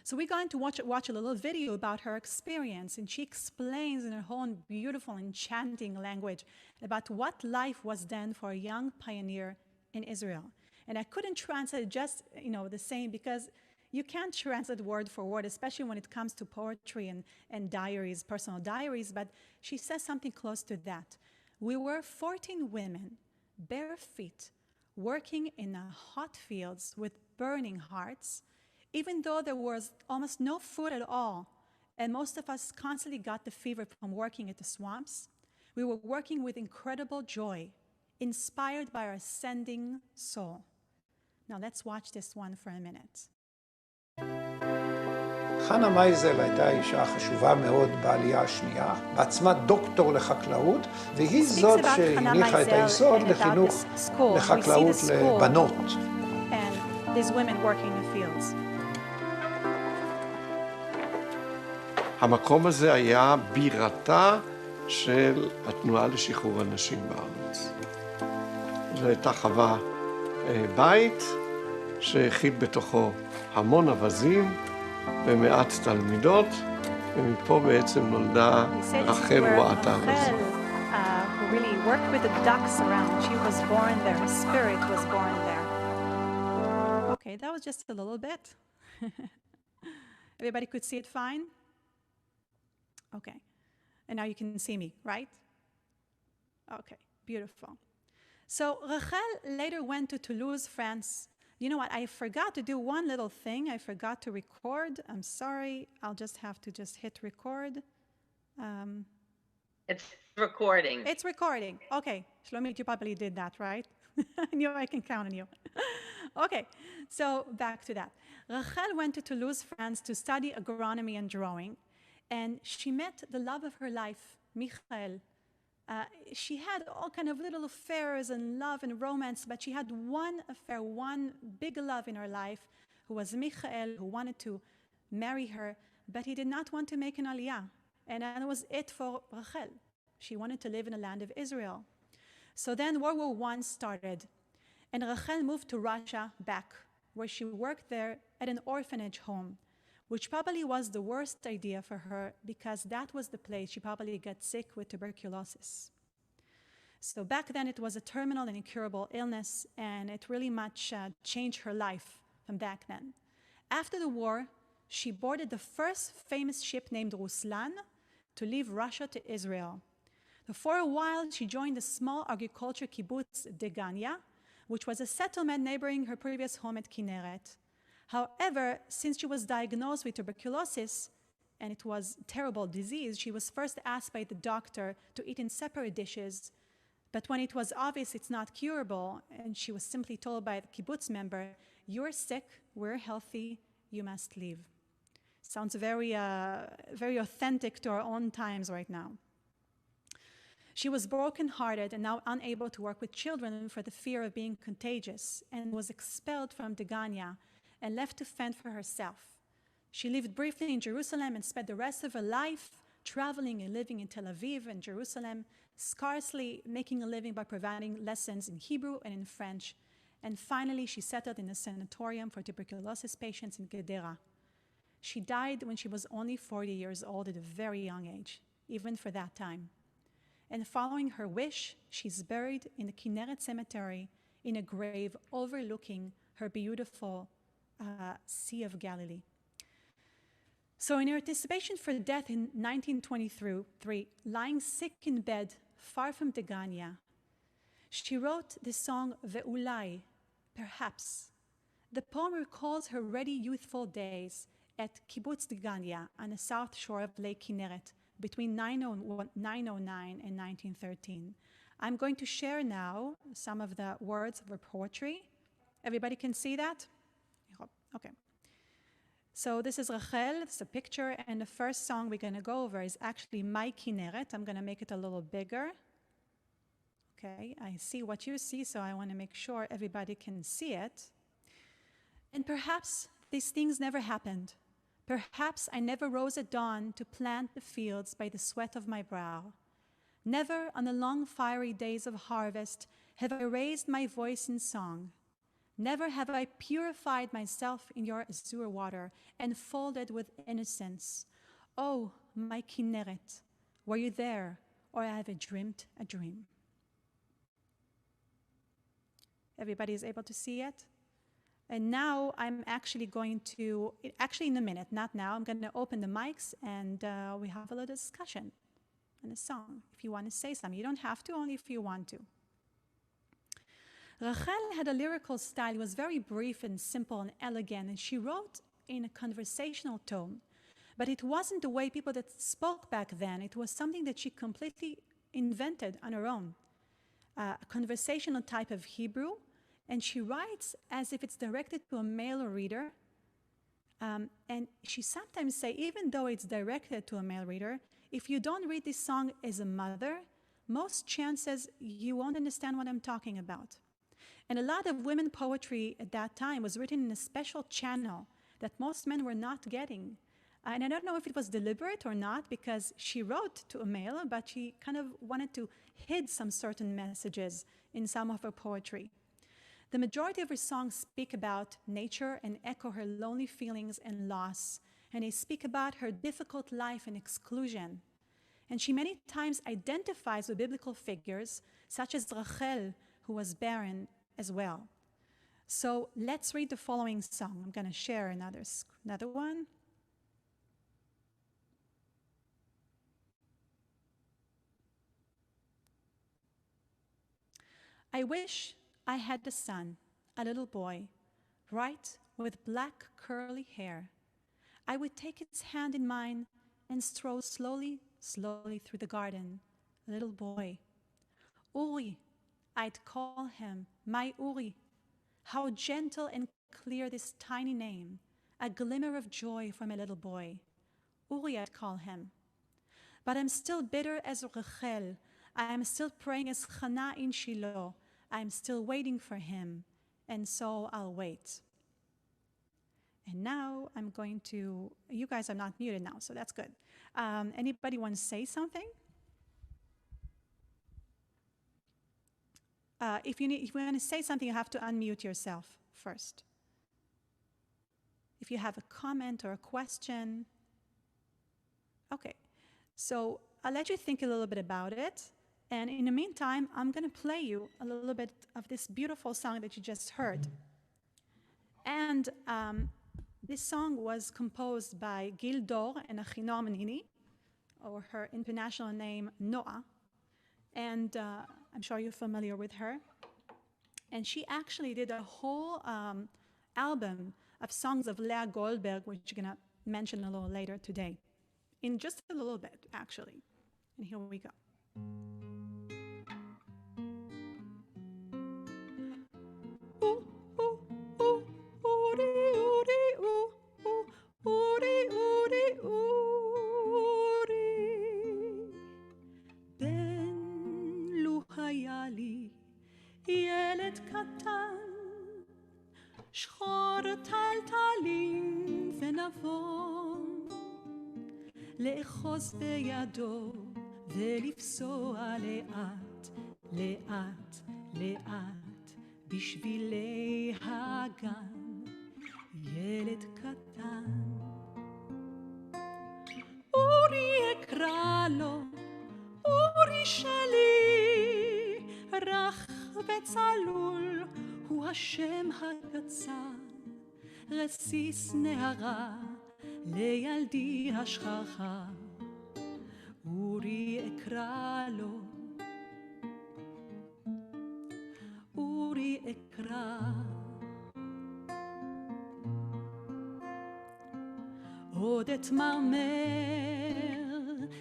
So we're going to watch a little video about her experience, and she explains in her own beautiful, enchanting language about what life was then for a young pioneer in Israel. And I couldn't translate just, the same, because you can't translate word for word, especially when it comes to poetry and diaries, personal diaries, but she says something close to that. We were 14 women, bare feet, working in hot fields with burning hearts, even though there was almost no food at all, and most of us constantly got the fever from working at the swamps. We were working with incredible joy, inspired by our ascending soul. Now let's watch this one for a minute. חנה מייזל הייתה אישה חשובה מאוד בעלייה השנייה, בעצמה דוקטור לחקלאות, והיא זאת שהניחה את היסוד לחינוך לחקלאות לבנות. המקום הזה היה בירתה של התנועה לשחרור הנשים בארץ. זו הייתה חווה בית שהכיל בתוכו המון אבזים ומעט תלמידות, ומפה בעצם נולדה רחל רואת הארץ. Who really worked with the ducks around. She was born there. Her spirit was born there. Okay, that was just a little bit. Everybody could see it fine? Okay. And now you can see me, right? Okay, beautiful. So Rachel later went to Toulouse, France. You know what? I forgot to do one little thing. I forgot to record. I'm sorry. I'll just have to hit record. It's recording. It's recording. Okay. Shlomit, you probably did that, right? I knew I can count on you. Okay. So back to that. Rachel went to Toulouse, France to study agronomy and drawing. And she met the love of her life, Michael. She had all kind of little affairs and love and romance, but she had one affair, one big love in her life, who was Michael, who wanted to marry her, but he did not want to make an aliyah. And that was it for Rachel. She wanted to live in the land of Israel. So then World War I started, and Rachel moved to Russia back, where she worked there at an orphanage home, which probably was the worst idea for her because that was the place she probably got sick with tuberculosis. So back then it was a terminal and incurable illness, and it really much changed her life from back then. After the war, she boarded the first famous ship named Ruslan to leave Russia to Israel. For a while, she joined a small agriculture kibbutz, Degania, which was a settlement neighboring her previous home at Kinneret. However, since she was diagnosed with tuberculosis, and it was a terrible disease, she was first asked by the doctor to eat in separate dishes. But when it was obvious it's not curable, and she was simply told by the kibbutz member, "You're sick, we're healthy, you must leave." Sounds very authentic to our own times right now. She was brokenhearted and now unable to work with children for the fear of being contagious, and was expelled from Degania and left to fend for herself. She lived briefly in Jerusalem and spent the rest of her life traveling and living in Tel Aviv and Jerusalem, scarcely making a living by providing lessons in Hebrew and in French. And finally, she settled in a sanatorium for tuberculosis patients in Gedera. She died when she was only 40 years old at a very young age, even for that time. And following her wish, she's buried in the Kinneret Cemetery in a grave overlooking her beautiful Sea of Galilee. So in her anticipation for death in 1923, lying sick in bed far from Degania, she wrote the song Ve'ulai, perhaps. The poem recalls her ready youthful days at Kibbutz Degania on the south shore of Lake Kinneret between 909 and 1913. I'm going to share now some of the words of her poetry. Everybody can see that? Okay. So this is Rachel, it's a picture, and the first song we're going to go over is actually My Kinneret. I'm going to make it a little bigger. Okay, I see what you see, so I want to make sure everybody can see it. And perhaps these things never happened. Perhaps I never rose at dawn to plant the fields by the sweat of my brow. Never on the long fiery days of harvest have I raised my voice in song. Never have I purified myself in your azure water, enfolded with innocence. Oh, my Kinneret, were you there, or have I dreamt a dream? Everybody is able to see it? And now I'm actually going to, actually in a minute, not now, I'm going to open the mics and we have a little discussion on a song. If you want to say something, you don't have to, only if you want to. Rachel had a lyrical style. It was very brief and simple and elegant, and she wrote in a conversational tone. But it wasn't the way people that spoke back then. It was something that she completely invented on her own, a conversational type of Hebrew. And she writes as if it's directed to a male reader. And she sometimes say, even though it's directed to a male reader, if you don't read this song as a mother, most chances you won't understand what I'm talking about. And a lot of women poetry at that time was written in a special channel that most men were not getting. And I don't know if it was deliberate or not, because she wrote to a male, but she kind of wanted to hide some certain messages in some of her poetry. The majority of her songs speak about nature and echo her lonely feelings and loss, and they speak about her difficult life and exclusion. And she many times identifies with biblical figures, such as Rachel, who was barren as well. So let's read the following song. I'm going to share another one. I wish I had a son, a little boy, bright with black curly hair. I would take his hand in mine and stroll slowly, slowly through the garden. Little boy. Uri, I'd call him, my Uri. How gentle and clear this tiny name, a glimmer of joy from a little boy. Uri, I'd call him. But I'm still bitter as Rachel. I am still praying as Hannah in Shiloh. I'm still waiting for him, and so I'll wait. And now I'm going to, you guys are not muted now, so that's good. Anybody want to say something? If you want to say something, you have to unmute yourself first. If you have a comment or a question. Okay, so I'll let you think a little bit about it. And in the meantime, I'm going to play you a little bit of this beautiful song that you just heard. And this song was composed by Gil Dor and Achinor Menini, or her international name, Noah. And I'm sure you're familiar with her. And she actually did a whole album of songs of Leah Goldberg, which you're going to mention a little later today. In just a little bit, actually. And here we go. ילד קטן, שחור טלטלים ונבון, לאחוז בידו ולפסוע לאט, לאט, לאט, בשבילי הגן, ילד קטן. אורי אקרא לו, אורי שלי, רך וצלול הוא השם הקצר, רסיס נערה לילדי השכחה, אורי אקרא לו, אורי אקרא. עוד אתמרמר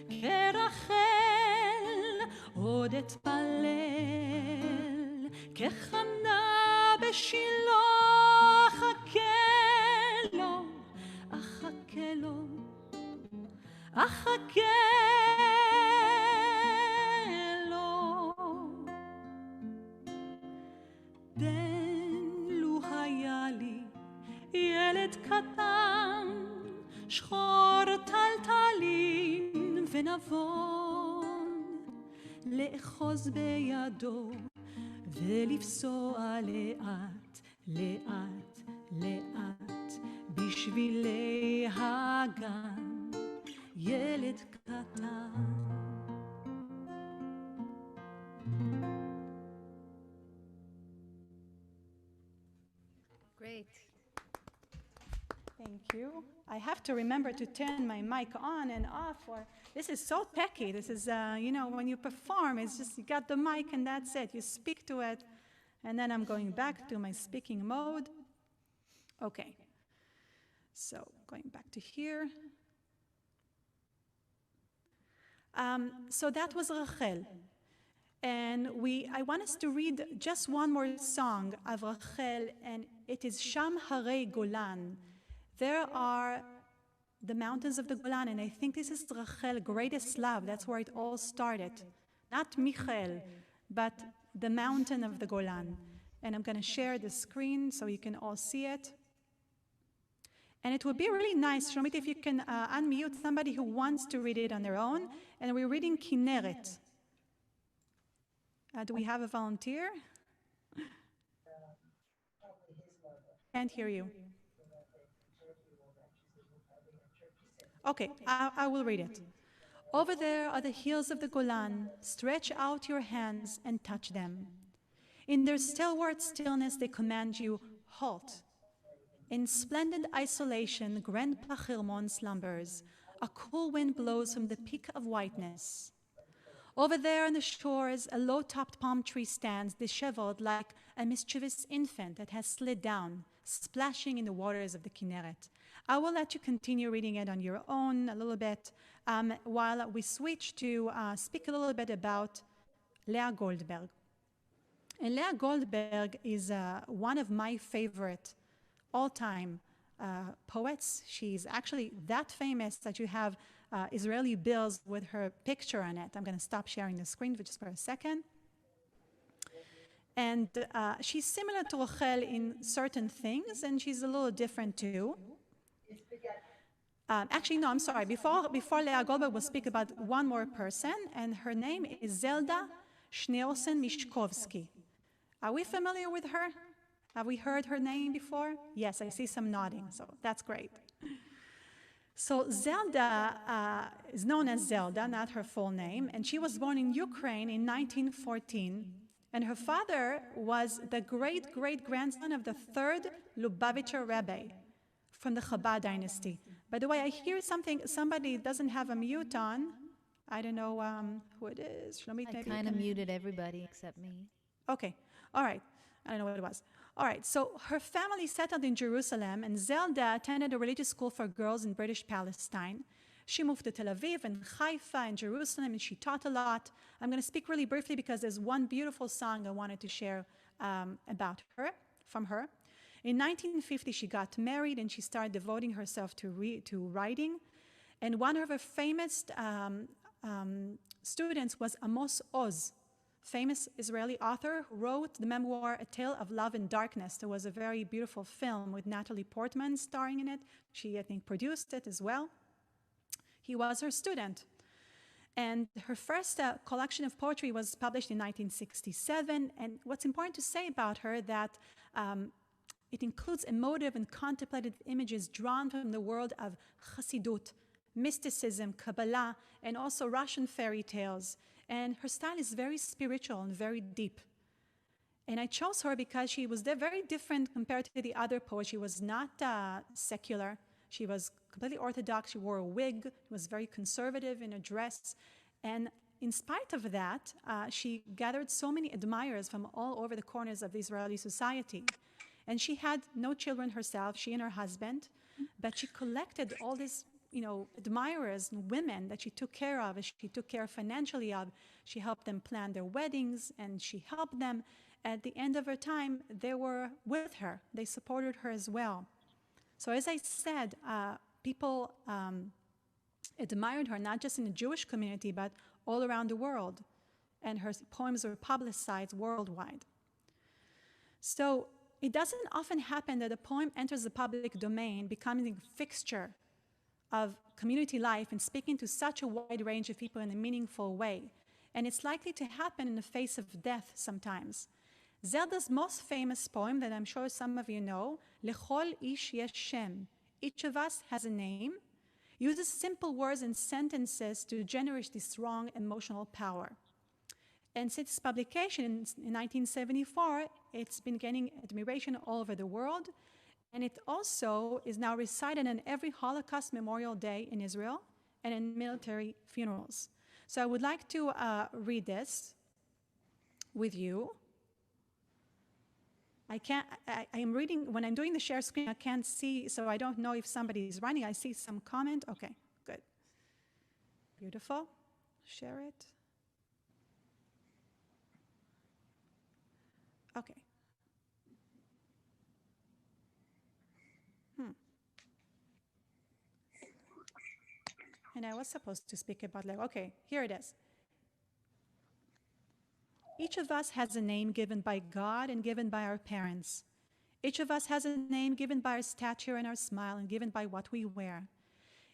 כרחל, עוד אתפלל כחנה בשילה, אחכה לו, אחכה לו, אחכה לו. בן לו היה לי ילד קטן, שחור טלטלים ונבון, לאחוז בידו ולפסוע לאט, לאט לאט בשבילי הגן ילד קטן. Great. Thank you. I have to remember to turn my mic on and off, or this is so techy. This is, when you perform, it's just you got the mic and that's it. You speak to it, and then I'm going back to my speaking mode. Okay. So going back to here. So that was Rachel. And I want us to read just one more song of Rachel, and it is Sham Harei Golan. There are the mountains of the Golan, and I think this is Rachel's greatest love. That's where it all started. Not Michael, but the mountain of the Golan. And I'm going to share the screen so you can all see it. And it would be really nice, Shlomit, if you can unmute somebody who wants to read it on their own. And we're reading Kinneret. Do we have a volunteer? Can't hear you. Okay, I will read it. Over there are the hills of the Golan. Stretch out your hands and touch them. In their stalwart stillness, they command you, halt. In splendid isolation, Grandpa Hermon slumbers. A cool wind blows from the peak of whiteness. Over there on the shores, a low-topped palm tree stands, disheveled like a mischievous infant that has slid down, splashing in the waters of the Kinneret. I will let you continue reading it on your own a little bit, while we switch to speak a little bit about Leah Goldberg. And Leah Goldberg is one of my favorite all-time poets. She's actually that famous that you have Israeli bills with her picture on it. I'm going to stop sharing the screen just for a second. And she's similar to Rachel in certain things, and she's a little different too. Actually, no, I'm sorry. Before Leah Goldberg, we'll speak about one more person, and her name is Zelda Schneerson-Mishkovsky. Are we familiar with her? Have we heard her name before? Yes, I see some nodding, so that's great. So Zelda is known as Zelda, not her full name, and she was born in Ukraine in 1914, and her father was the great-great-grandson of the third Lubavitcher Rebbe from the Chabad dynasty. By the way, I hear somebody doesn't have a mute on. I don't know who it is. Shlomit, I kind of muted everybody except me. Okay, all right. I don't know what it was. All right, so her family settled in Jerusalem, and Zelda attended a religious school for girls in British Palestine. She moved to Tel Aviv and Haifa and Jerusalem, and she taught a lot. I'm going to speak really briefly because there's one beautiful song I wanted to share about her, from her. In 1950, she got married, and she started devoting herself to writing. And one of her famous students was Amos Oz, famous Israeli author who wrote the memoir A Tale of Love and Darkness. There was a very beautiful film with Natalie Portman starring in it. She, I think, produced it as well. He was her student. And her first collection of poetry was published in 1967. And what's important to say about her that it includes emotive and contemplative images drawn from the world of Chassidut, mysticism, Kabbalah, and also Russian fairy tales. And her style is very spiritual and very deep. And I chose her because she was very different compared to the other poets. She was not secular. She was completely orthodox. She wore a wig. She was very conservative in her dress. And in spite of that, she gathered so many admirers from all over the corners of the Israeli society. And she had no children herself, she and her husband, but she collected all these admirers and women that she took care of, she took care financially of. She helped them plan their weddings, and she helped them. At the end of her time, they were with her. They supported her as well. So as I said, people admired her, not just in the Jewish community, but all around the world. And her poems were publicized worldwide. So it doesn't often happen that a poem enters the public domain, becoming a fixture of community life and speaking to such a wide range of people in a meaningful way. And it's likely to happen in the face of death sometimes. Zelda's most famous poem that I'm sure some of you know, Lechol ish yesh shem, each of us has a name, uses simple words and sentences to generate this strong emotional power. And since its publication in 1974, it's been gaining admiration all over the world, and it also is now recited on every Holocaust Memorial Day in Israel and in military funerals. So I would like to read this with you. I am reading, when I'm doing the share screen, I can't see, so I don't know if somebody is running. I see some comment. Okay, good. Beautiful. Share it. Okay. And I was supposed to speak about, like, okay, here it is. Each of us has a name given by God and given by our parents. Each of us has a name given by our stature and our smile and given by what we wear.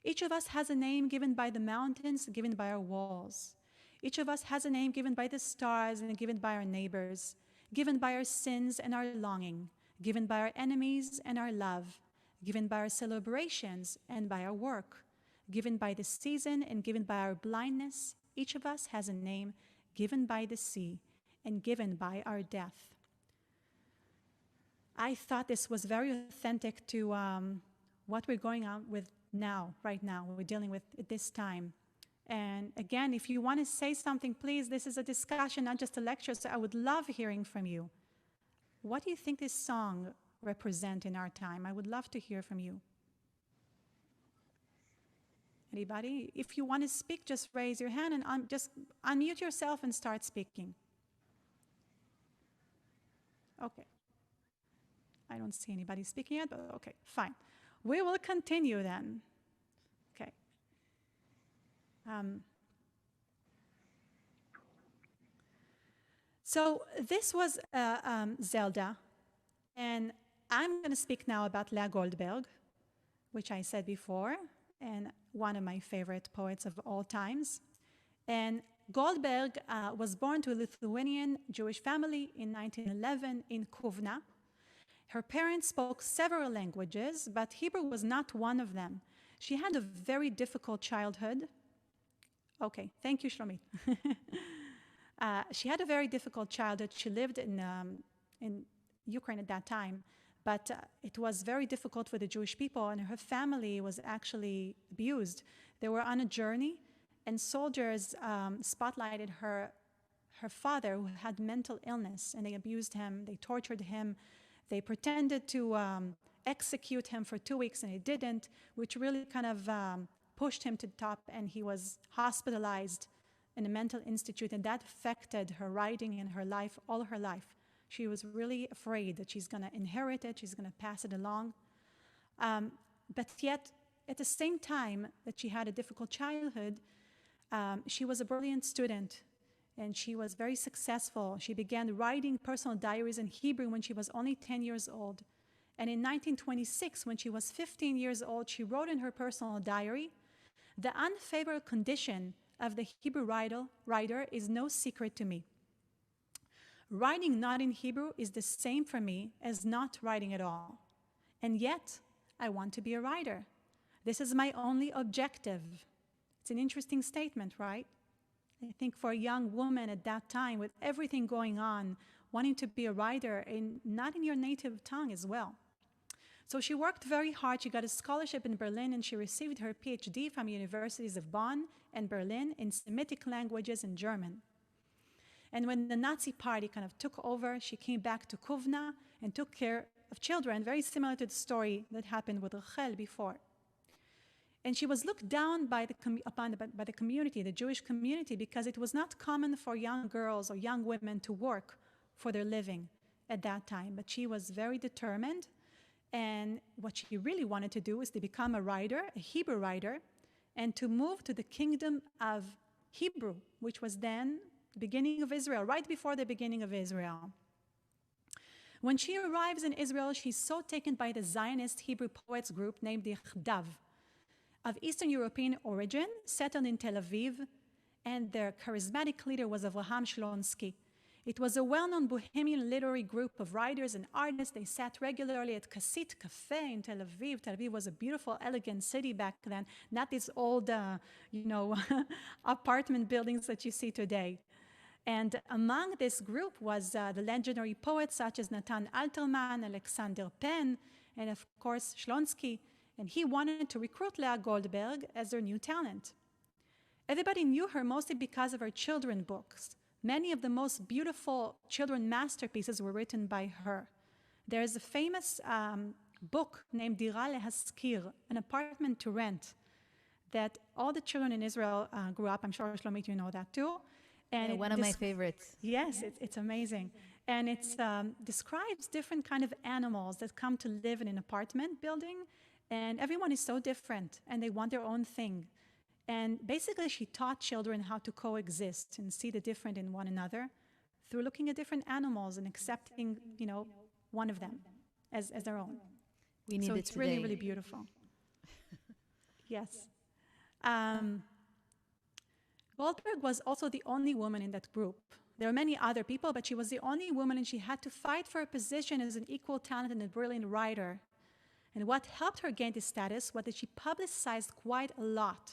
Each of us has a name given by the mountains, given by our walls. Each of us has a name given by the stars and given by our neighbors, given by our sins and our longing, given by our enemies and our love, given by our celebrations and by our work, given by the season and given by our blindness. Each of us has a name given by the sea and given by our death. I thought this was very authentic to what we're going on with now, right now, what we're dealing with at this time. And again, if you want to say something, please, this is a discussion, not just a lecture, so I would love hearing from you. What do you think this song represents in our time? I would love to hear from you. Anybody? If you want to speak, just raise your hand and just unmute yourself and start speaking. Okay. I don't see anybody speaking yet, but okay, fine. We will continue then. Okay. So this was Zelda, and I'm going to speak now about Leah Goldberg, which I said before, and one of my favorite poets of all times. And Goldberg was born to a Lithuanian Jewish family in 1911 in Kovna. Her parents spoke several languages, but Hebrew was not one of them. She had a very difficult childhood. Okay, thank you, Shlomit. She had a very difficult childhood. She lived in Ukraine at that time, but it was very difficult for the Jewish people, and her family was actually abused. They were on a journey, and soldiers spotlighted her father, who had mental illness, and they abused him, they tortured him, they pretended to execute him for 2 weeks, and they didn't, which really kind of pushed him to the top, and he was hospitalized in a mental institute, and that affected her writing and her life, all her life. She was really afraid that she's going to inherit it, she's going to pass it along. But yet, at the same time that she had a difficult childhood, she was a brilliant student, and she was very successful. She began writing personal diaries in Hebrew when she was only 10 years old. And in 1926, when she was 15 years old, she wrote in her personal diary, "The unfavorable condition of the Hebrew writer is no secret to me. Writing not in Hebrew is the same for me as not writing at all. And yet, I want to be a writer. This is my only objective." It's an interesting statement, right? I think for a young woman at that time, with everything going on, wanting to be a writer, and not in your native tongue as well. So she worked very hard. She got a scholarship in Berlin, and she received her PhD from universities of Bonn and Berlin in Semitic languages and German. And when the Nazi party kind of took over, she came back to Kovna and took care of children, very similar to the story that happened with Rachel before. And she was looked down by the community, the Jewish community, because it was not common for young girls or young women to work for their living at that time. But she was very determined, and what she really wanted to do was to become a writer, a Hebrew writer, and to move to the kingdom of Hebrew, which was then the beginning of Israel, right before the beginning of Israel. When she arrives in Israel, she's so taken by the Zionist Hebrew poets group named the Chdav, of Eastern European origin, settled in Tel Aviv, and their charismatic leader was Avraham Shlonsky. It was a well-known bohemian literary group of writers and artists. They sat regularly at Kassit Cafe in Tel Aviv. Tel Aviv was a beautiful, elegant city back then, not these old, apartment buildings that you see today. And among this group was the legendary poets such as Natan Alterman, Alexander Penn, and of course Shlonsky. And he wanted to recruit Leah Goldberg as their new talent. Everybody knew her mostly because of her children's books. Many of the most beautiful children masterpieces were written by her. There is a famous book named Dira Lehaskir, an apartment to rent, that all the children in Israel grew up. I'm sure, Shlomit, you know that too. And Yeah, one of my favorites. Yes, it's amazing. And it describes different kind of animals that come to live in an apartment building, and everyone is so different, and they want their own thing. And basically, she taught children how to coexist and see the different in one another through looking at different animals and accepting, one of them as their own. We need so it it's today. really, really beautiful. Yes. Goldberg was also the only woman in that group. There were many other people, but she was the only woman, and she had to fight for a position as an equal talent and a brilliant writer. And what helped her gain this status was that she publicized quite a lot.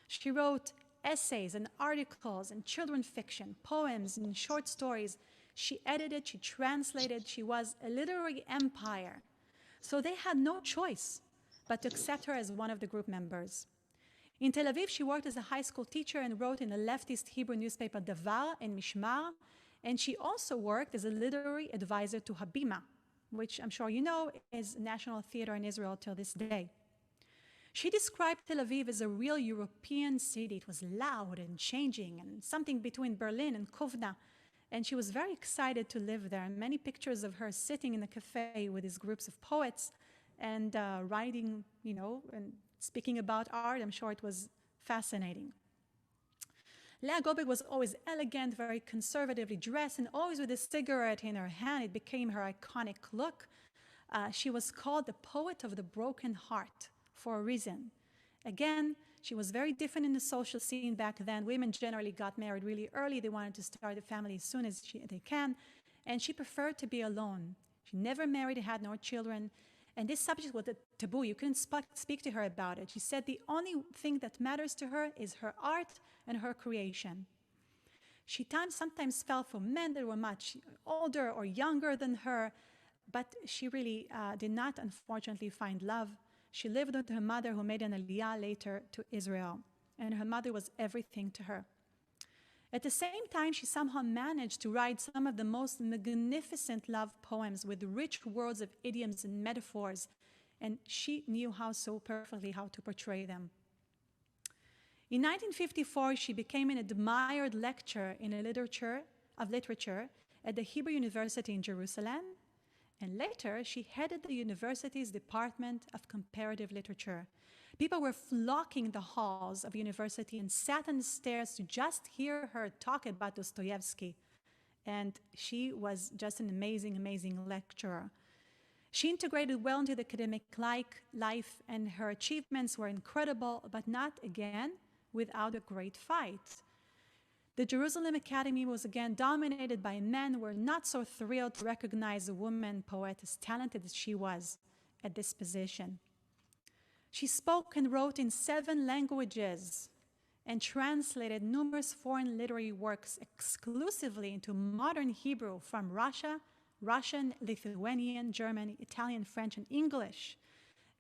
She wrote essays and articles and children's fiction, poems and short stories. She edited, she translated, she was a literary empire. So they had no choice but to accept her as one of the group members. In Tel Aviv, she worked as a high school teacher and wrote in the leftist Hebrew newspaper Davar and Mishmar, and she also worked as a literary advisor to Habima, which I'm sure you know is National Theater in Israel till this day. She described Tel Aviv as a real European city. It was loud and changing and something between Berlin and Kovna. And she was very excited to live there. Many pictures of her sitting in a cafe with these groups of poets and writing, and speaking about art. I'm sure it was fascinating. Leah Goldberg was always elegant, very conservatively dressed, and always with a cigarette in her hand. It became her iconic look. She was called the poet of the broken heart for a reason. Again, she was very different in the social scene back then. Women generally got married really early. They wanted to start a family as soon as they can. And she preferred to be alone. She never married, had no children. And this subject was a taboo. You couldn't speak to her about it. She said the only thing that matters to her is her art and her creation. She sometimes fell for men that were much older or younger than her, but she really did not, unfortunately, find love. She lived with her mother, who made an aliyah later to Israel, and her mother was everything to her. At the same time, she somehow managed to write some of the most magnificent love poems with rich words of idioms and metaphors, and she knew so perfectly how to portray them. In 1954, she became an admired lecturer in literature at the Hebrew University in Jerusalem, and later she headed the university's Department of Comparative Literature. People were flocking the halls of the university and sat on the stairs to just hear her talk about Dostoevsky. And she was just an amazing, amazing lecturer. She integrated well into the academic life, and her achievements were incredible, but not, again, without a great fight. The Jerusalem Academy was again dominated by men who were not so thrilled to recognize a woman poet as talented as she was at this position. She spoke and wrote in 7 languages and translated numerous foreign literary works exclusively into modern Hebrew from Russian, Lithuanian, German, Italian, French, and English.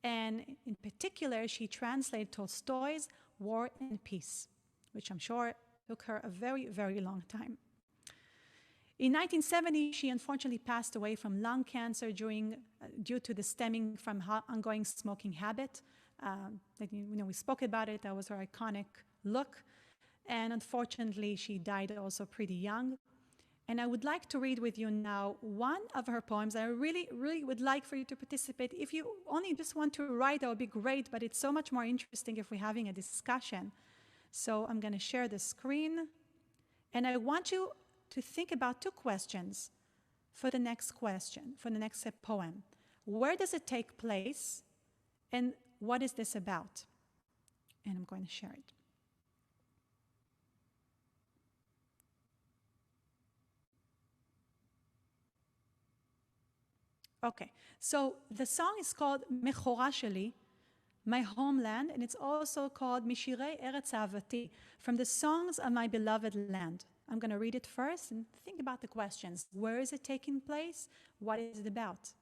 And in particular, she translated Tolstoy's War and Peace, which I'm sure took her a very, very long time. In 1970, she unfortunately passed away from lung cancer due to the stemming from ongoing smoking habit. We spoke about it. That was her iconic look. And unfortunately, she died also pretty young. And I would like to read with you now one of her poems. I really, really would like for you to participate. If you only just want to write, that would be great, but it's so much more interesting if we're having a discussion. So I'm going to share the screen. And I want you to think about 2 questions for the next poem. Where does it take place? And what is this about? And I'm going to share it. Okay, so the song is called Mechora Sheli, my homeland, and it's also called Mishirei Eretz Ahavati, from the songs of my beloved land. I'm going to read it first and think about the questions. Where is it taking place? What is it about?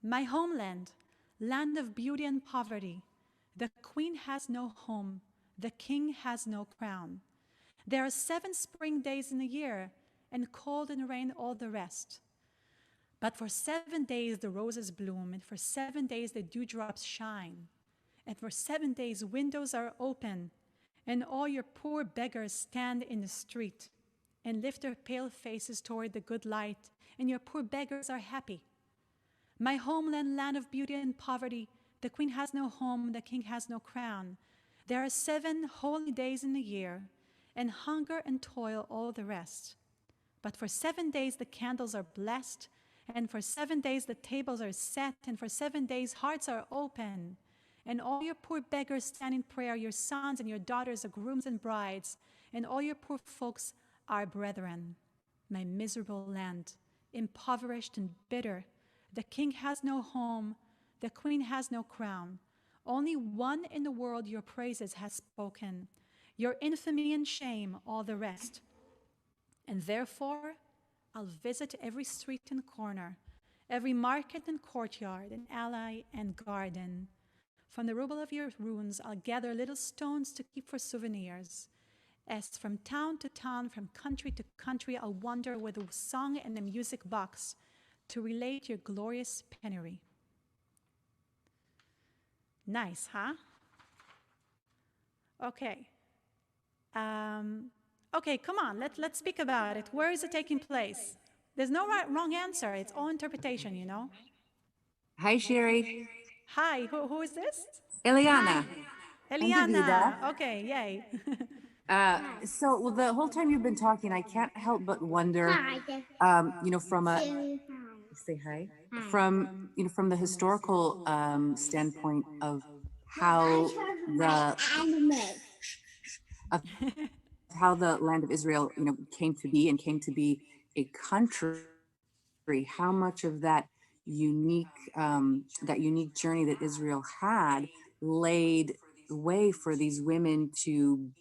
My homeland, land of beauty and poverty. The queen has no home. The king has no crown. There are 7 spring days in a year, and cold and rain all the rest. But for 7 days the roses bloom, and for 7 days the dewdrops shine. And for 7 days windows are open, and all your poor beggars stand in the street and lift their pale faces toward the good light, and your poor beggars are happy. My homeland, land of beauty and poverty, the queen has no home, the king has no crown. There are 7 holy days in the year, and hunger and toil all the rest. But for 7 days the candles are blessed, and for 7 days the tables are set, and for 7 days hearts are open. And all your poor beggars stand in prayer, your sons and your daughters are grooms and brides, and all your poor folks are brethren. My miserable land, impoverished and bitter, the king has no home, the queen has no crown. Only one in the world your praises has spoken, your infamy and shame all the rest. And therefore I'll visit every street and corner, every market and courtyard and alley and garden. From the rubble of your ruins I'll gather little stones to keep for souvenirs. As from town to town, from country to country, I'll wander with a song and a music box to relate your glorious penury. Nice, huh? Okay. Okay, come on, let's speak about it. Where is it taking place? There's no wrong answer. It's all interpretation, you know? Hi, Sherry. Hi, who is this? Eliana. Eliana. Okay, yay. So the whole time you've been talking, I can't help but wonder, from a say hi, from the historical standpoint of how the of how the land of Israel, came to be and came to be a country. How much of that unique journey that Israel had laid the way for these women to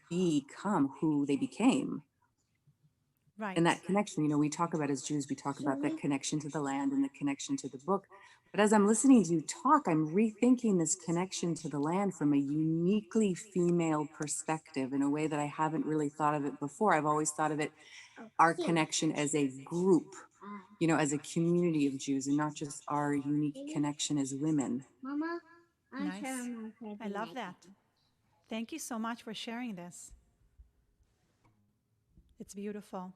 become who they became. Right. And that connection, we talk about as Jews, we talk about that connection to the land and the connection to the book. But as I'm listening to you talk, I'm rethinking this connection to the land from a uniquely female perspective in a way that I haven't really thought of it before. I've always thought of it, our connection as a group, as a community of Jews, and not just our unique connection as women. Mama, Nice. I love that. Thank you so much for sharing this. It's beautiful.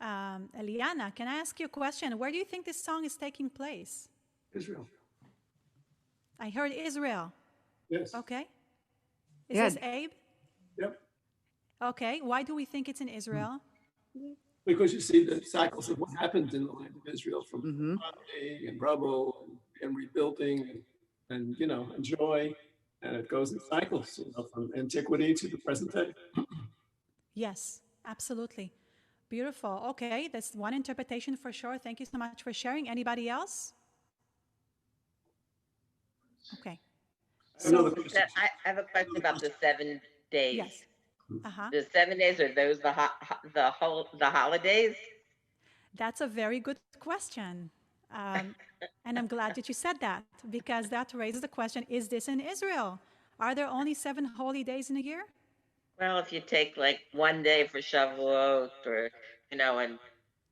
Eliana, can I ask you a question? Where do you think this song is taking place? Israel. I heard Israel. Yes. Okay. Is Yeah. this Abe? Yep. Okay. Why do we think it's in Israel? Because you see the cycles of what happened in the land of Israel from Mhm. poverty and rubble and rebuilding and joy. And it goes in cycles, from antiquity to the present day. Yes, absolutely. Beautiful. Okay, that's one interpretation for sure. Thank you so much for sharing. Anybody else? Okay. Another So, question. I have a question about the 7 days. yes. Uh-huh. The 7 days, are those the holidays? That's a very good question. And I'm glad that you said that because that raises the question, is this in Israel? Are there only 7 holy days in a year? Well, if you take like 1 day for Shavuot, or and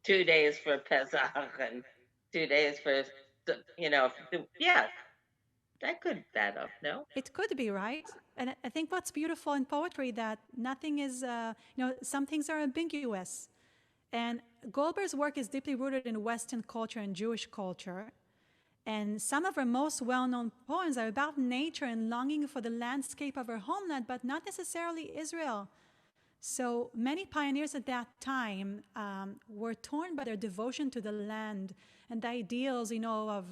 2 days for Pesach, and 2 days for yeah, that could add up. No. It could be, right? And I think what's beautiful in poetry that nothing is, some things are ambiguous. And Goldberg's work is deeply rooted in Western culture and Jewish culture. And some of her most well-known poems are about nature and longing for the landscape of her homeland, but not necessarily Israel. So many pioneers at that time were torn by their devotion to the land and the ideals, of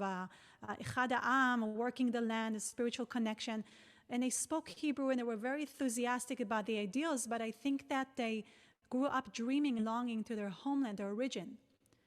Echad Ha'am, working the land, a spiritual connection. And they spoke Hebrew and they were very enthusiastic about the ideals, but I think that they grew up dreaming and longing to their homeland, their origin.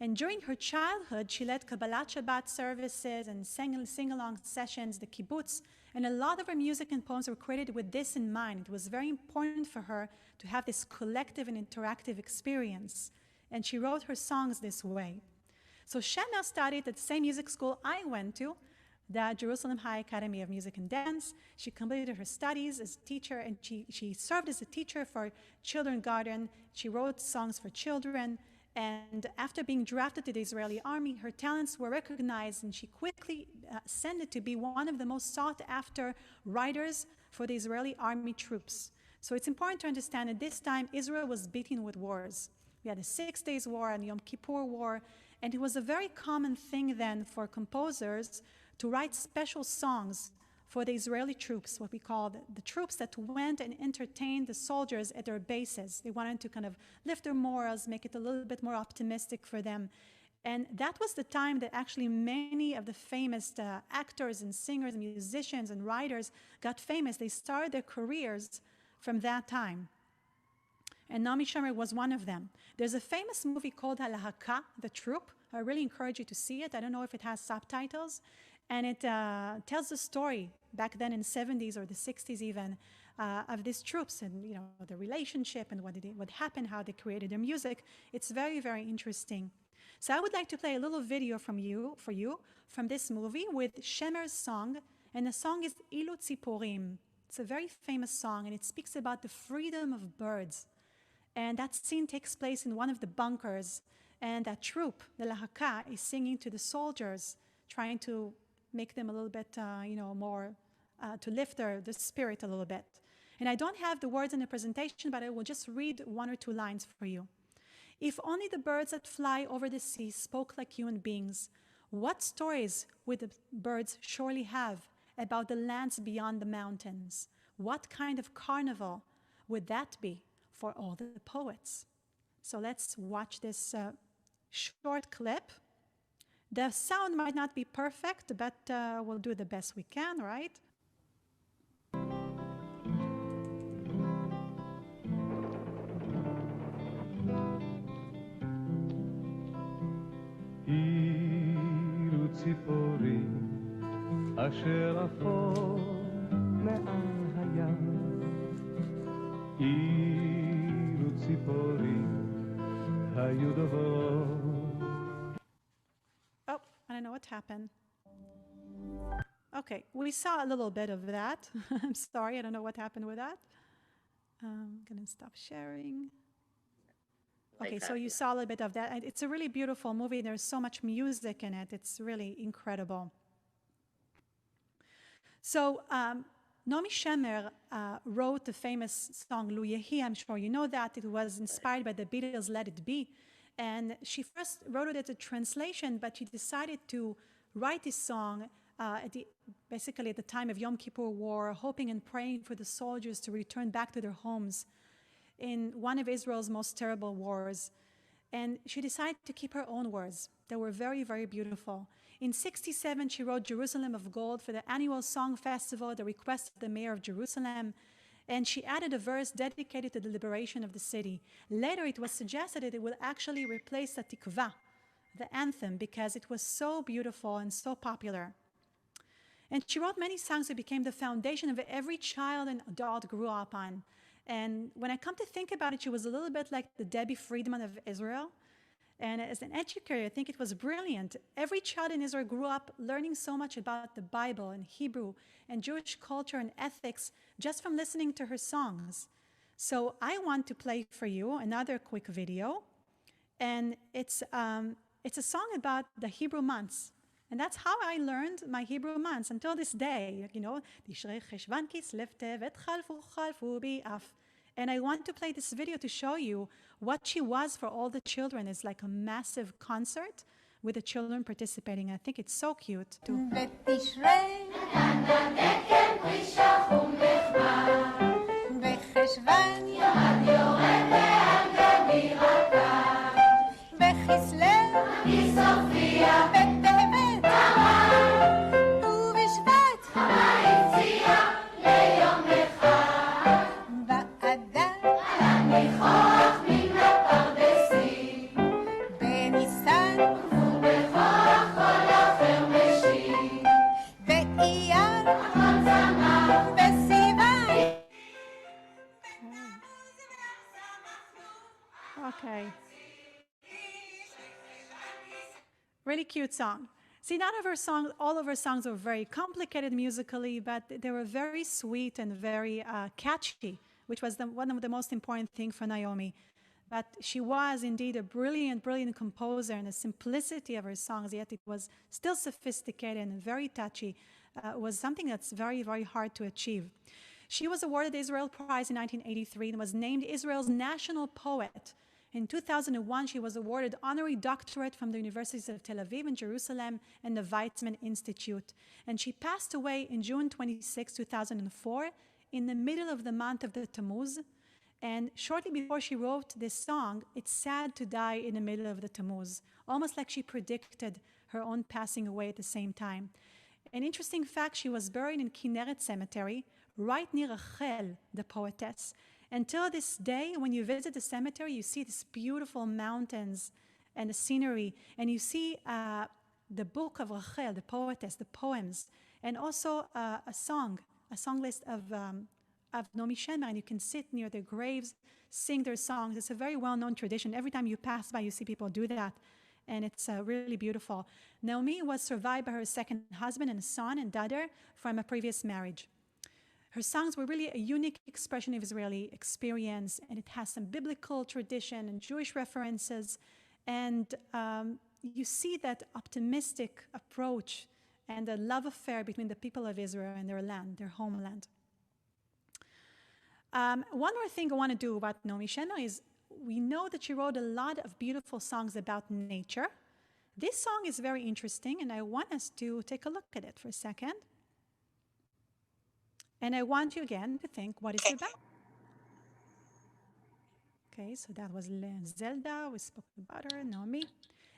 And during her childhood, she led Kabbalat Shabbat services and sing-along sessions, the kibbutz, and a lot of her music and poems were created with this in mind. It was very important for her to have this collective and interactive experience, and she wrote her songs this way. So Shemer studied at the same music school I went to, the Jerusalem High Academy of Music and Dance. She completed her studies as a teacher, and she served as a teacher for Children's Garden. She wrote songs for children, and after being drafted to the Israeli army, her talents were recognized, and she quickly ascended to be one of the most sought-after writers for the Israeli army troops. So it's important to understand at this time, Israel was beaten with wars. We had the 6 Days War and the Yom Kippur War, and it was a very common thing then for composers to write special songs for the Israeli troops, what we call the troops that went and entertained the soldiers at their bases. They wanted to kind of lift their morals, make it a little bit more optimistic for them. And that was the time that actually many of the famous actors and singers and musicians and writers got famous. They started their careers from that time. And Naomi Shemer was one of them. There's a famous movie called Halahaka, The Troop. I really encourage you to see it. I don't know if it has subtitles. And it tells the story back then in the 70s or the 60s even of these troops and the relationship and what happened, how they created their music. It's very, very interesting. So I would like to play a little video for you from this movie with Shemer's song, and the song is Ilu Tziporim. It's a very famous song, and it speaks about the freedom of birds. And that scene takes place in one of the bunkers, and that troop, the Lahaka, is singing to the soldiers, trying to make them a little bit, more, to lift their spirit a little bit. And I don't have the words in the presentation, but I will just read 1 or 2 lines for you. If only the birds that fly over the sea spoke like human beings, what stories would the birds surely have about the lands beyond the mountains? What kind of carnival would that be for all the poets? So let's watch this short clip. The sound might not be perfect, but we'll do the best we can, right? אילו ציפורים אשר עפו מעל הים, אילו ציפורים היו דוברות. Oh, I don't know what happened. Okay, we saw a little bit of that. I'm sorry, I don't know what happened with that. I'm gonna stop sharing. Okay, so you saw a little bit of that. It's a really beautiful movie. There's so much music in it. It's really incredible. So Naomi Shemer wrote the famous song Lu Yehi. I'm sure you know that. It was inspired by the Beatles' Let It Be. And she first wrote it as a translation, but she decided to write this song basically at the time of Yom Kippur War, hoping and praying for the soldiers to return back to their homes in one of Israel's most terrible wars. And she decided to keep her own words. They were very, very beautiful. In 1967, she wrote Jerusalem of Gold for the annual song festival at the request of the mayor of Jerusalem. And she added a verse dedicated to the liberation of the city. Later, it was suggested that it would actually replace the Tikva, the anthem, because it was so beautiful and so popular. And she wrote many songs that became the foundation of every child and adult grew up on. And when I come to think about it, she was a little bit like the Debbie Friedman of Israel. And as an educator, I think it was brilliant. Every child in Israel grew up learning so much about the Bible and Hebrew and Jewish culture and ethics just from listening to her songs. So I want to play for you another quick video. And it's a song about the Hebrew months. And that's how I learned my Hebrew months until this day. Tishrei, Cheshvan, Kislev, Tevet, Chalfu, Chalfu, B'Av. And I want to play this video to show you what she was for all the children. It's like a massive concert with the children participating. I think it's so cute. בניסן Really cute song. See, none of her songs, all of her songs were very complicated musically, but they were very sweet and very catchy, which was one of the most important things for Naomi. But she was indeed a brilliant, brilliant composer, and the simplicity of her songs, yet it was still sophisticated and very touchy, was something that's very, very hard to achieve. She was awarded the Israel Prize in 1983 and was named Israel's national poet. In 2001, she was awarded honorary doctorate from the Universities of Tel Aviv and Jerusalem and the Weizmann Institute. And she passed away in June 26, 2004, in the middle of the month of the Tammuz. And shortly before she wrote this song, it's sad to die in the middle of the Tammuz, almost like she predicted her own passing away at the same time. An interesting fact, she was buried in Kinneret Cemetery, right near Rachel, the poetess. Until this day, when you visit the cemetery, you see these beautiful mountains and the scenery, and you see the book of Rachel, the poetess, the poems, and also a song list of Naomi Shemer, and you can sit near their graves, sing their songs. It's a very well-known tradition. Every time you pass by, you see people do that, and it's really beautiful. Naomi was survived by her second husband and a son and daughter from a previous marriage. Her songs were really a unique expression of Israeli experience, and it has some biblical tradition and Jewish references. And you see that optimistic approach and the love affair between the people of Israel and their land, their homeland. One more thing I want to do about Naomi Shemer is we know that she wrote a lot of beautiful songs about nature. This song is very interesting, and I want us to take a look at it for a second. And I want you again to think, what is it about? Okay, so that was Zelda. We spoke about her, Naomi.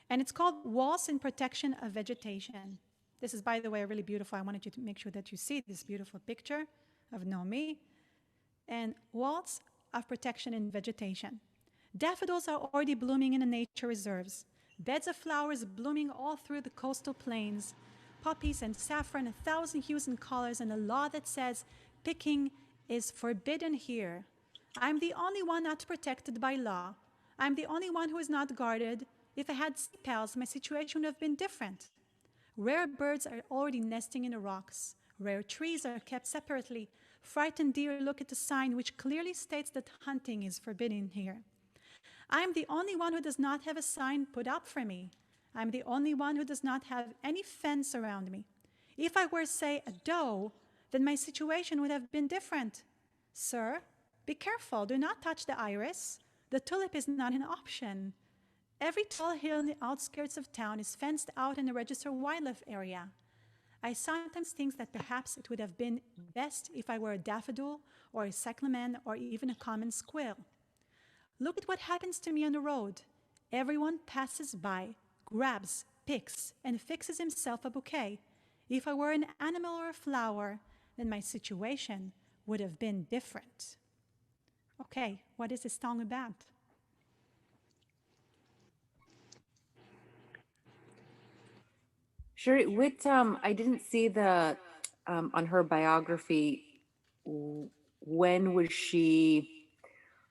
And it's called Walls in Protection of Vegetation. This is, by the way, really beautiful. I wanted you to make sure that you see this beautiful picture of Naomi. And Walls of Protection in Vegetation. Daffodils are already blooming in the nature reserves. Beds of flowers blooming all through the coastal plains. Poppies and saffron, 1,000 hues and colors, and a law that says picking is forbidden here. I'm the only one not protected by law. I'm the only one who is not guarded. If I had sea pals, my situation would have been different. Rare birds are already nesting in the rocks. Rare trees are kept separately. Frightened deer look at the sign which clearly states that hunting is forbidden here. I'm the only one who does not have a sign put up for me. I'm the only one who does not have any fence around me. If I were, say, a doe, then my situation would have been different. Sir, be careful. Do not touch the iris. The tulip is not an option. Every tall hill in the outskirts of town is fenced out in a registered wildlife area. I sometimes think that perhaps it would have been best if I were a daffodil or a cyclamen or even a common squirrel. Look at what happens to me on the road. Everyone passes by, grabs, picks, and fixes himself a bouquet. If I were an animal or a flower, then my situation would have been different. Okay, what is this song about? Sure. I didn't see the on her biography. When was she,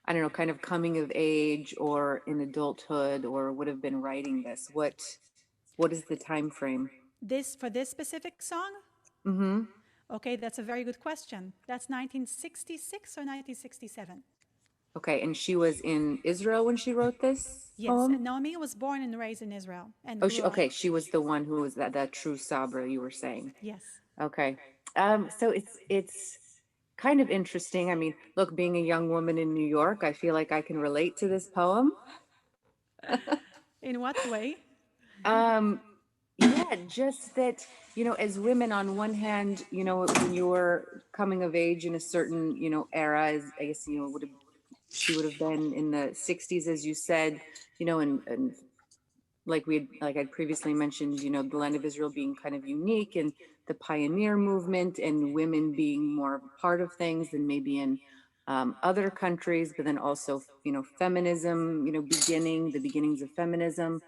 I don't know, kind of coming of age or in adulthood, or would have been writing this? What is the time frame? For this specific song? Mm-hmm. Okay, that's a very good question. That's 1966 or 1967? Okay, and she was in Israel when she wrote this Yes, poem? and Naomi was born and raised in Israel. And She was the one who was that true Sabra you were saying. Yes. Okay. So it's kind of interesting. I mean, look, being a young woman in New York, I feel like I can relate to this poem. In what way? Yeah, just that, as women, on one hand, when you're coming of age in a certain, era, I guess, she would have been in the 60s, as you said, and like I'd previously mentioned, the land of Israel being kind of unique, and the pioneer movement and women being more of a part of things than maybe in other countries, but then also, feminism, the beginnings of feminism.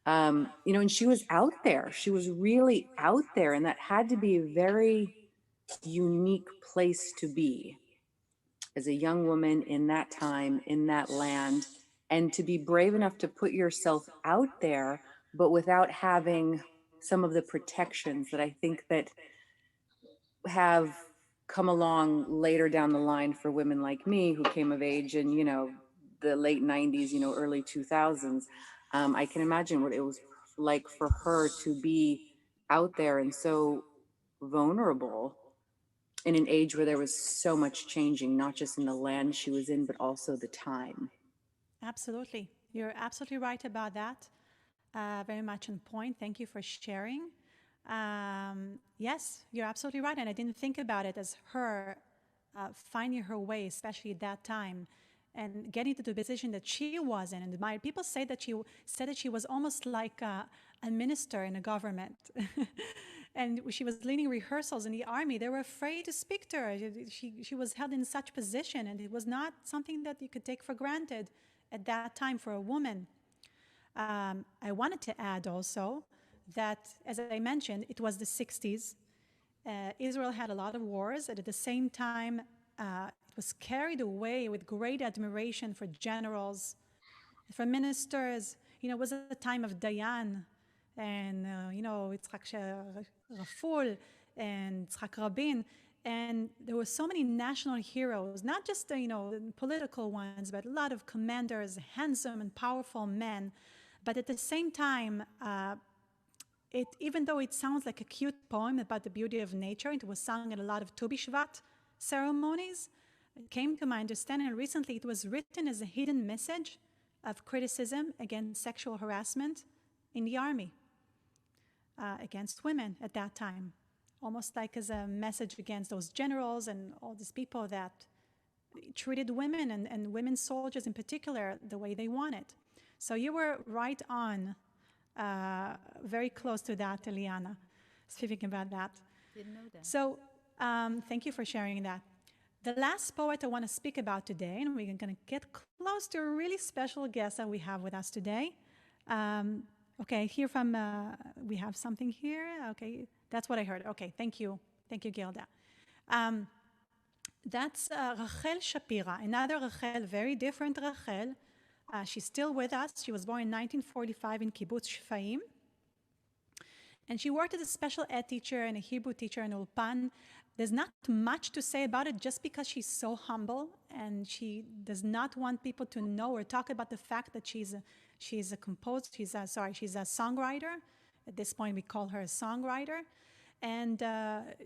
And she was out there. She was really out there, and that had to be a very unique place to be as a young woman in that time, in that land, and to be brave enough to put yourself out there, but without having some of the protections that I think that have come along later down the line for women like me who came of age in, the late 90s, early 2000s. I can imagine what it was like for her to be out there and so vulnerable in an age where there was so much changing, not just in the land she was in, but also the time. Absolutely. You're absolutely right about that. Very much on point. Thank you for sharing. Yes, you're absolutely right. And I didn't think about it as her finding her way, especially at that time, and getting to the position that she was in. And people say that she said that she was almost like a minister in a government. And she was leading rehearsals in the army. They were afraid to speak to her. She was held in such position, and it was not something that you could take for granted at that time for a woman. I wanted to add also that, as I mentioned, it was the 60s. Israel had a lot of wars, and at the same time, it was carried away with great admiration for generals, for ministers. It was a time of Dayan, and Yitzhak Raful and Yitzhak Rabin. And there were so many national heroes, not just the political ones, but a lot of commanders, handsome and powerful men. But at the same time, even though it sounds like a cute poem about the beauty of nature, it was sung at a lot of Tu B'Shvat ceremonies. It came to my understanding, and recently it was written as a hidden message of criticism against sexual harassment in the army, against women at that time, almost like as a message against those generals and all these people that treated women and women soldiers in particular the way they wanted. So you were right on, very close to that, Eliana, speaking about that. Didn't know that. So thank you for sharing that. The last poet I want to speak about today, and we're going to get close to a really special guest that we have with us today. Okay, here from, we have something here. Okay, that's what I heard. Okay, thank you. Thank you, Gilda. That's Rachel Shapira, another Rachel, very different Rachel. She's still with us. She was born in 1945 in Kibbutz Shfaim. And she worked as a special ed teacher and a Hebrew teacher in Ulpan. There's not much to say about it just because she's so humble and she does not want people to know or talk about the fact that she's a songwriter. At this point, we call her a songwriter. And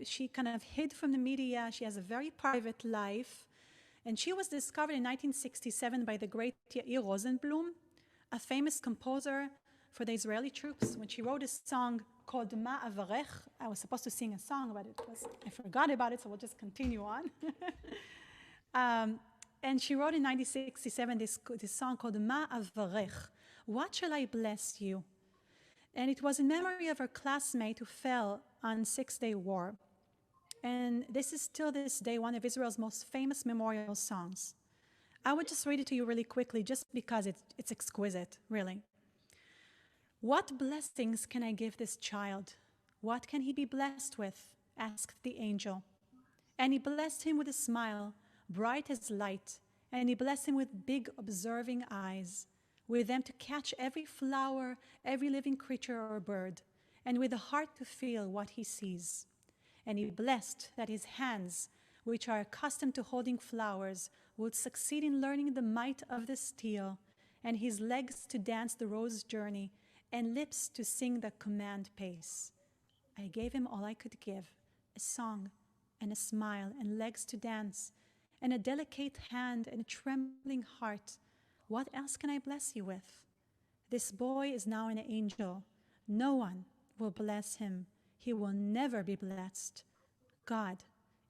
she kind of hid from the media. She has a very private life. And she was discovered in 1967 by the great Yair Rosenblum, a famous composer for the Israeli troops, when she wrote a song called Ma Avarech. I was supposed to sing a song, but I forgot about it, so we'll just continue on. And she wrote in 1967 this song called Ma Avarech, What Shall I Bless You? And it was in memory of her classmate who fell on Six-Day War. And this is still this day one of Israel's most famous memorial songs. I would just read it to you really quickly, just because it's exquisite, really. What blessings can I give this child? What can he be blessed with? Asked the angel. And he blessed him with a smile, bright as light, and he blessed him with big observing eyes, with them to catch every flower, every living creature or bird, and with a heart to feel what he sees. And he blessed that his hands, which are accustomed to holding flowers, would succeed in learning the might of the steel, and his legs to dance the rose journey, and lips to sing the command pace. I gave him all I could give, a song and a smile and legs to dance, and a delicate hand and a trembling heart. What else can I bless you with? This boy is now an angel. No one will bless him. He will never be blessed. God,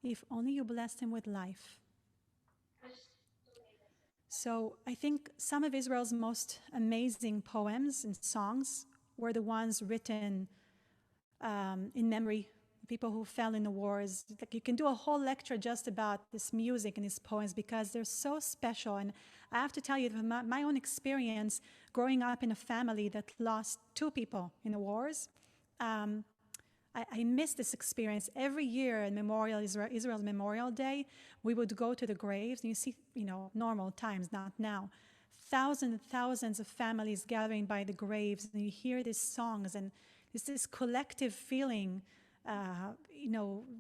if only you blessed him with life. So I think some of Israel's most amazing poems and songs were the ones written in memory of people who fell in the wars. Like, you can do a whole lecture just about this music and these poems because they're so special. And I have to tell you, from my own experience growing up in a family that lost two people in the wars, I miss this experience. Every year in Israel's Memorial Day, we would go to the graves, and you see, normal times, not now, thousands and thousands of families gathering by the graves, and you hear these songs, and it's this collective feeling,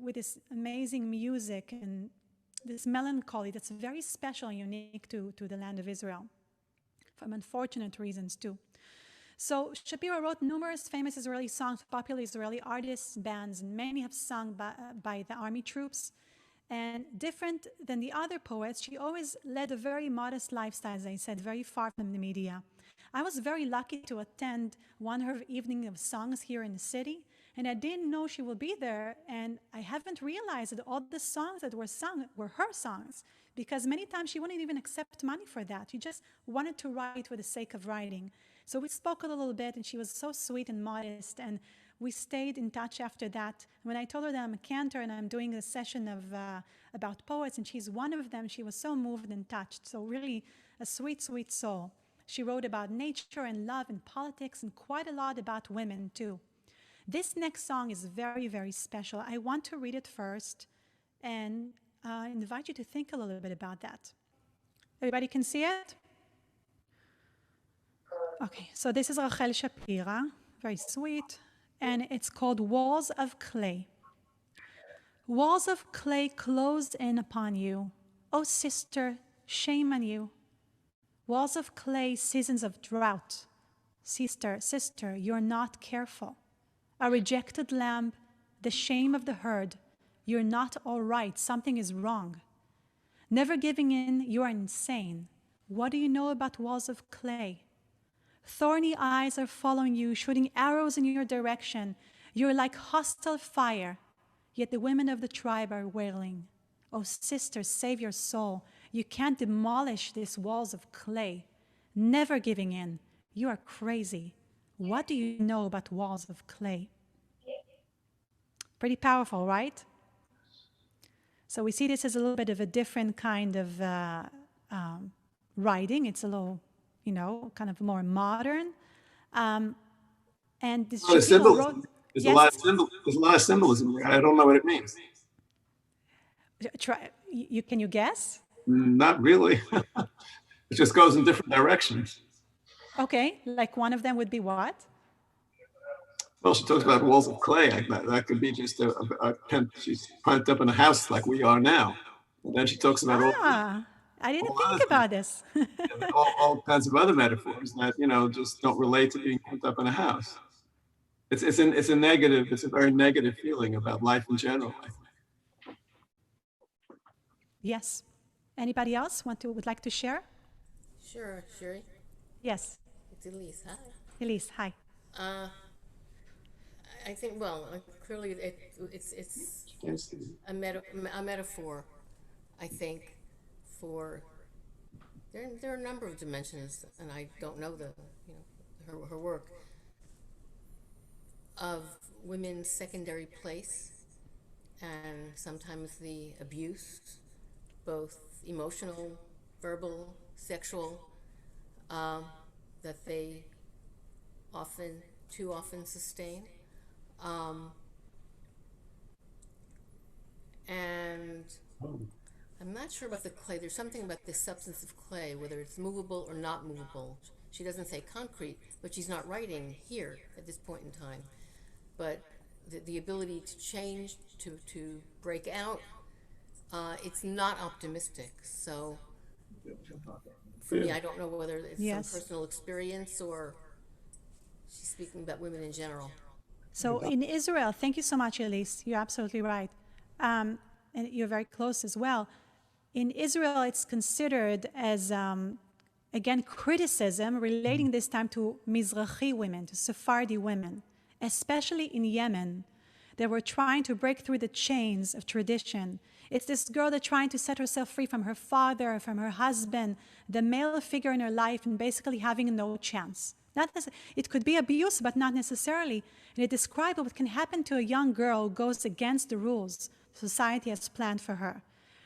with this amazing music and this melancholy that's very special and unique to the land of Israel, from unfortunate reasons too. So Shapira wrote numerous famous Israeli songs, popular Israeli artists, bands, and many have sung by the army troops. And different than the other poets, she always led a very modest lifestyle, as I said, very far from the media. I was very lucky to attend one of her evening of songs here in the city, and I didn't know she would be there, and I haven't realized that all the songs that were sung were her songs, because many times she wouldn't even accept money for that. She just wanted to write for the sake of writing. So we spoke a little bit, and she was so sweet and modest, and we stayed in touch after that. When I told her that I'm a cantor and I'm doing a session of about poets, and she's one of them, she was so moved and touched. So really a sweet, sweet soul. She wrote about nature and love and politics and quite a lot about women too. This next song is very, very special. I want to read it first and invite you to think a little bit about that. Everybody can see it? Okay, so this is Rachel Shapira, very sweet, and it's called Walls of Clay. Walls of clay closed in upon you. Oh, sister, shame on you. Walls of clay, seasons of drought. Sister, you're not careful. A rejected lamb, the shame of the herd. You're not all right. Something is wrong. Never giving in, you are insane. What do you know about walls of clay? Thorny eyes are following you, shooting arrows in your direction. You're like hostile fire, yet the women of the tribe are wailing. Oh, sister, save your soul. You can't demolish these walls of clay. Never giving in. You are crazy. What do you know about walls of clay? Pretty powerful, right? So we see this as a little bit of a different kind of writing. It's a little, kind of more modern. And this symbolism. wrote, There's yes? a lot of symbolism there. I don't know what it means. Can you guess? Not really. It just goes in different directions. Okay, like one of them would be what? Well, she talks about walls of clay. That could be just she's pent up in a house like we are now. And then she talks about I didn't think about this. all kinds of other metaphors that just don't relate to being pent up in a house. It's a negative. It's a very negative feeling about life in general, I think. Yes. Anybody else would like to share? Sure, Sherry. Yes. It's Elise. Hi. Elise, hi. I think, clearly it's a metaphor, I think, for there are a number of dimensions, and I don't know her work, of women's secondary place and sometimes the abuse, both emotional, verbal, sexual, that they too often sustain. And I'm not sure about the clay. There's something about the substance of clay, whether it's movable or not movable. She doesn't say concrete, but she's not writing here at this point in time. But the ability to change, to break out, it's not optimistic. So for me, I don't know whether it's some personal experience or she's speaking about women in general. So in Israel, thank you so much, Elise. You're absolutely right. And you're very close as well. In Israel, it's considered as, again, criticism relating this time to Mizrahi women, to Sephardi women, especially in Yemen. They were trying to break through the chains of tradition. It's this girl that's trying to set herself free from her father, from her husband, the male figure in her life, and basically having no chance. It could be abuse, but not necessarily. And it describes what can happen to a young girl who goes against the rules society has planned for her.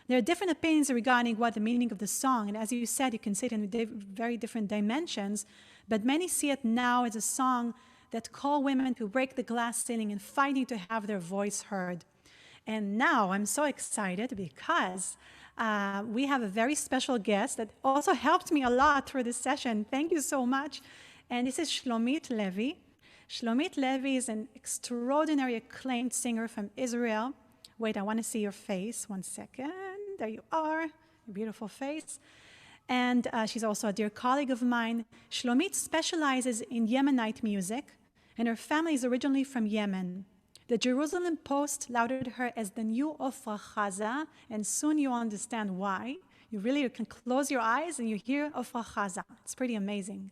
There are different opinions regarding what the meaning of the song, and as you said, you can see it in very different dimensions, but many see it now as a song that call women to break the glass ceiling and fighting to have their voice heard. And now I'm so excited because we have a very special guest that also helped me a lot through this session. Thank you so much. And this is Shlomit Levy. Shlomit Levy is an extraordinary acclaimed singer from Israel. Wait, I want to see your face. 1 second. There you are. Your beautiful face. And she's also a dear colleague of mine. Shlomit specializes in Yemenite music, and her family is originally from Yemen. The Jerusalem Post lauded her as the new Ofra Chaza, and soon you'll understand why. You really can close your eyes and you hear Ofra Chaza. It's pretty amazing.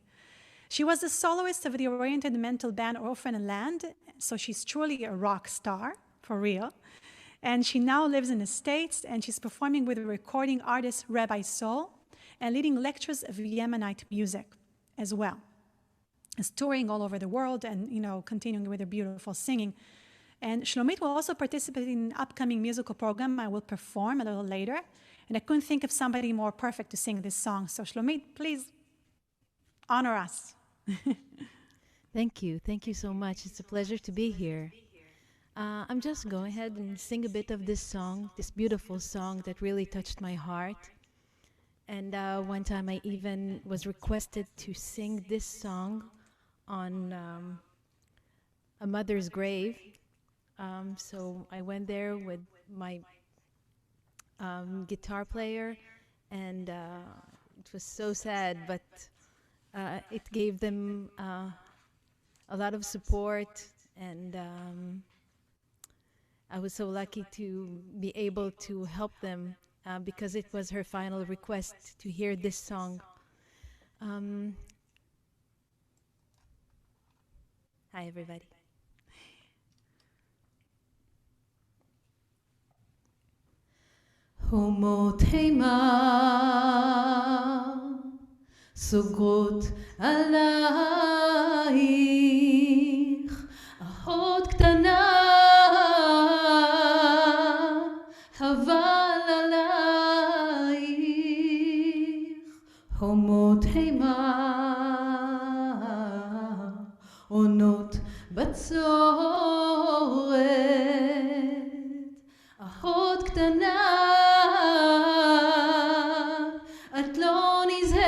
She was the soloist of the oriented mental band Orphan and Land, so she's truly a rock star, for real. And she now lives in the States, and she's performing with recording artist Rabbi Soul and leading lectures of Yemenite music as well. Is touring all over the world and, continuing with her beautiful singing. And Shlomit will also participate in an upcoming musical program I will perform a little later. And I couldn't think of somebody more perfect to sing this song. So Shlomit, please honor us. Thank you. Thank you so much. It's a pleasure to be here. I'm just going ahead and sing a bit of this song, this beautiful song that really touched my heart. And one time I even was requested to sing this song on a mother's grave. So I went there with my guitar player, and it was so sad, but it gave them a lot of support, and I was so lucky to be able to help them because it was her final request to hear this song. Hi, everybody. חומות הימה סוגרות עלייך, אחות קטנה חבל עלייך. חומות הימה עונות בצורת, אחות קטנה את לא נזהרת,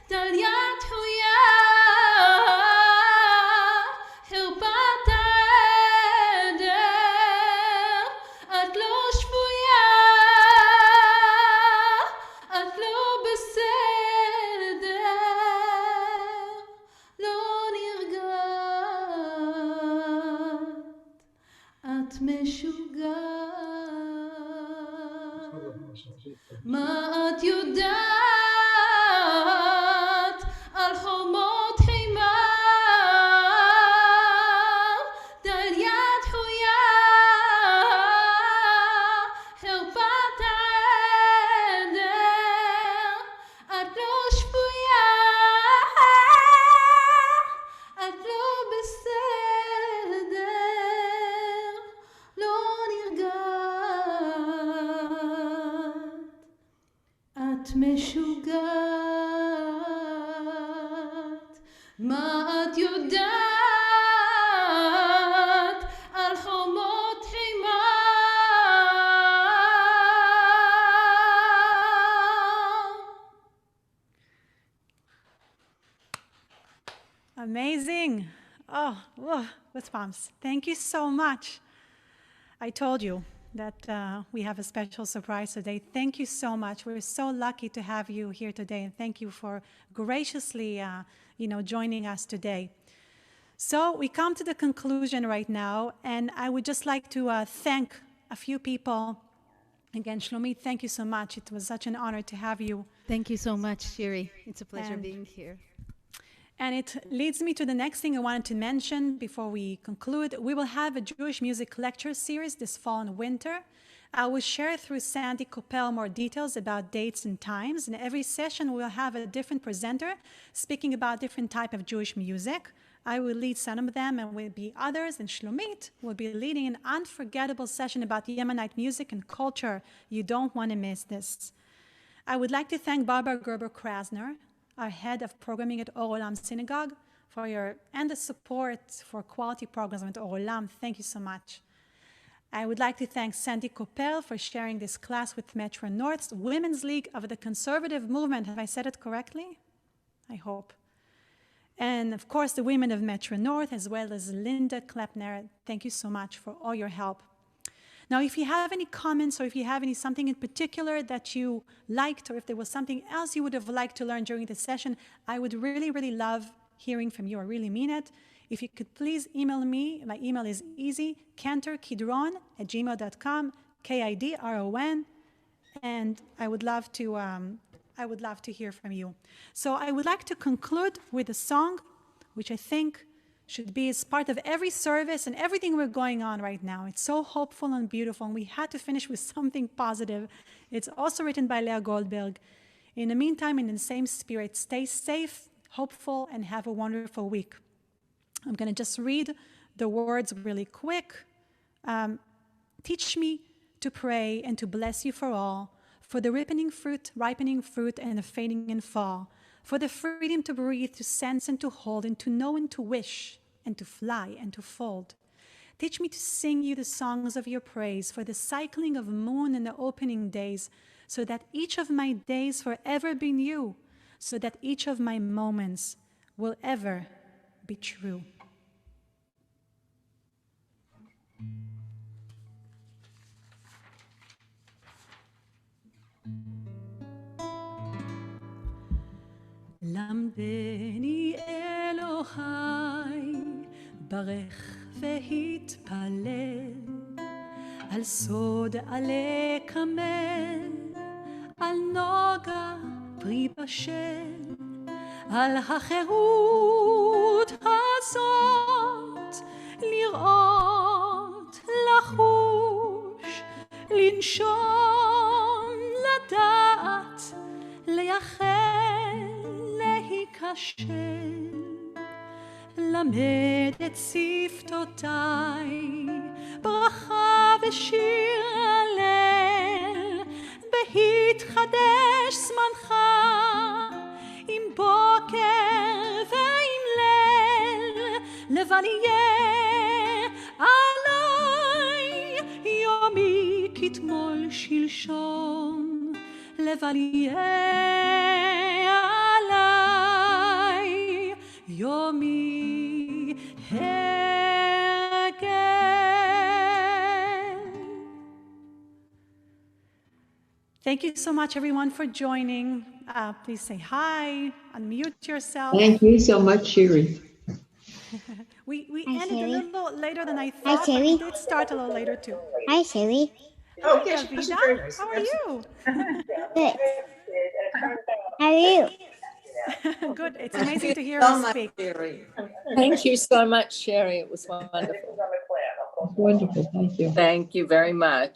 טליה דחויה חרפת העדר, את לא שפויה, את לא בסדר, לא נרגעת, את משוגעת. מה את יודעת על חומות חימה? טליה דחויה חרפת העדר, את לא שפויה, את לא בסדר, לא נרגעת, את משוגעת. מה את יודעת על חומות חימה? Amazing. Oh, whoa, goosebumps. Thank you so much. I told you that we have a special surprise today. Thank you so much. We're so lucky to have you here today, and thank you for graciously, joining us today. So we come to the conclusion right now, and I would just like to thank a few people. Again, Shlomit, thank you so much. It was such an honor to have you. Thank you so much, Shiri. It's a pleasure And- being here. And it leads me to the next thing I wanted to mention before we conclude. We will have a Jewish music lecture series this fall and winter. I will share through Sandy Coppell more details about dates and times. And every session we'll have a different presenter speaking about different type of Jewish music. I will lead some of them and will be others. And Shlomit will be leading an unforgettable session about Yemenite music and culture. You don't want to miss this. I would like to thank Barbara Gerber-Krasner, our head of programming at Or Olam Synagogue, for your endless support for quality programs at Or Olam. Thank you so much. I would like to thank Sandy Coppel for sharing this class with MetroNorth's Women's League of the Conservative Movement. Have I said it correctly? I hope. And of course, the women of MetroNorth, as well as Linda Kleppner. Thank you so much for all your help. Now, if you have any comments or if you have something in particular that you liked, or if there was something else you would have liked to learn during this session, I would really, really love hearing from you. I really mean it. If you could please email me, my email is easy, cantorkidron@gmail.com, Kidron, and I would love to hear from you. So I would like to conclude with a song, which I think should be as part of every service and everything we're going on right now. It's so hopeful and beautiful, and we had to finish with something positive. It's also written by Leah Goldberg. In the meantime, in the same spirit, stay safe, hopeful, and have a wonderful week. I'm going to just read the words really quick. Teach me to pray and to bless you for all, for the ripening fruit, and the fading and fall, for the freedom to breathe, to sense and to hold, and to know and to wish, and to fly and to fold. Teach me to sing you the songs of your praise, for the cycling of moon and the opening days, so that each of my days forever be new, so that each of my moments will ever be true. למדני אלוהי, ברך והתפלל, על סוד עלי קמל, על נוגה פרי בשל, על החירות הזאת, לראות, לחוש, לנשום, לדעת, לייחל, להיכשל, למד את שפתותיי, ברכה ושיר הלל, בהתחדש זמנך, עם בוקר ועם ליל, לבל יהיה עליי יומי כתמול שלשום, לבל יהיה עליי יומי הרגל. Thank you so much, everyone, for joining. Please say hi, unmute yourself. Thank you so much, Shiri. We Hi, ended Sherry. a little later than I thought, but Sherry. we did start a little later too. Hi, Sherry. Oh, yes, Davida, how are you? Good. How are you? Good. It's amazing to hear her speak. Thank you so much, Sherry. It was wonderful. Wonderful. Thank you. Thank you very much.